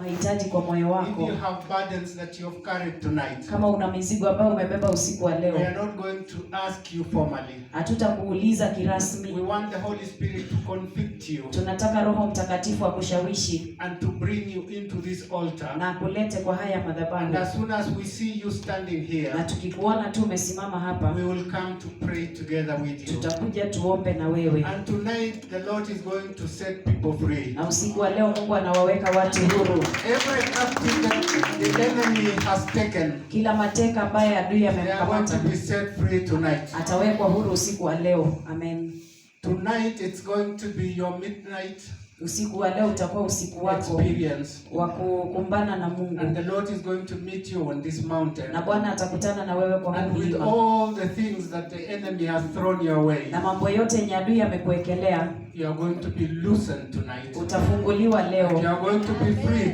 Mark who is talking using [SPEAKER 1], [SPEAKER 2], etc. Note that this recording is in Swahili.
[SPEAKER 1] mahitaji kwa moyo wako,
[SPEAKER 2] if you have burdens that you have carried tonight,
[SPEAKER 1] kama una mizigo ambayo umebeba usiku wa leo,
[SPEAKER 2] we are not going to ask you formally.
[SPEAKER 1] Hatutakuuliza kirasmi.
[SPEAKER 2] We want the Holy Spirit to convict you.
[SPEAKER 1] Tunataka Roho Mtakatifu akushawishi
[SPEAKER 2] And to bring you into this altar.
[SPEAKER 1] na kulete kwa haya madhabahu.
[SPEAKER 2] And as soon as we see you standing here,
[SPEAKER 1] na tukikuona tu umesimama hapa,
[SPEAKER 2] we will come to pray together with you.
[SPEAKER 1] Tutakuja tuombe na wewe.
[SPEAKER 2] And tonight the Lord is going to set people free.
[SPEAKER 1] Na usiku wa leo Mungu anawaweka watu huru.
[SPEAKER 2] Every captive that the enemy has taken,
[SPEAKER 1] kila mateka ambaye adui
[SPEAKER 2] amemkamata, be set free tonight.
[SPEAKER 1] Atawekwa huru usiku wa leo. Amen.
[SPEAKER 2] Tonight it's going to be your midnight.
[SPEAKER 1] Usiku wa leo utakuwa usiku wako wa kukumbana na Mungu.
[SPEAKER 2] And the Lord is going to meet you on this mountain.
[SPEAKER 1] Na Bwana atakutana na wewe kwa mlima.
[SPEAKER 2] And with all the things that the enemy has thrown your way,
[SPEAKER 1] na mambo yote yenye adui amekuwekelea,
[SPEAKER 2] you are going to be loosened tonight.
[SPEAKER 1] Utafunguliwa leo.
[SPEAKER 2] You are going to be free.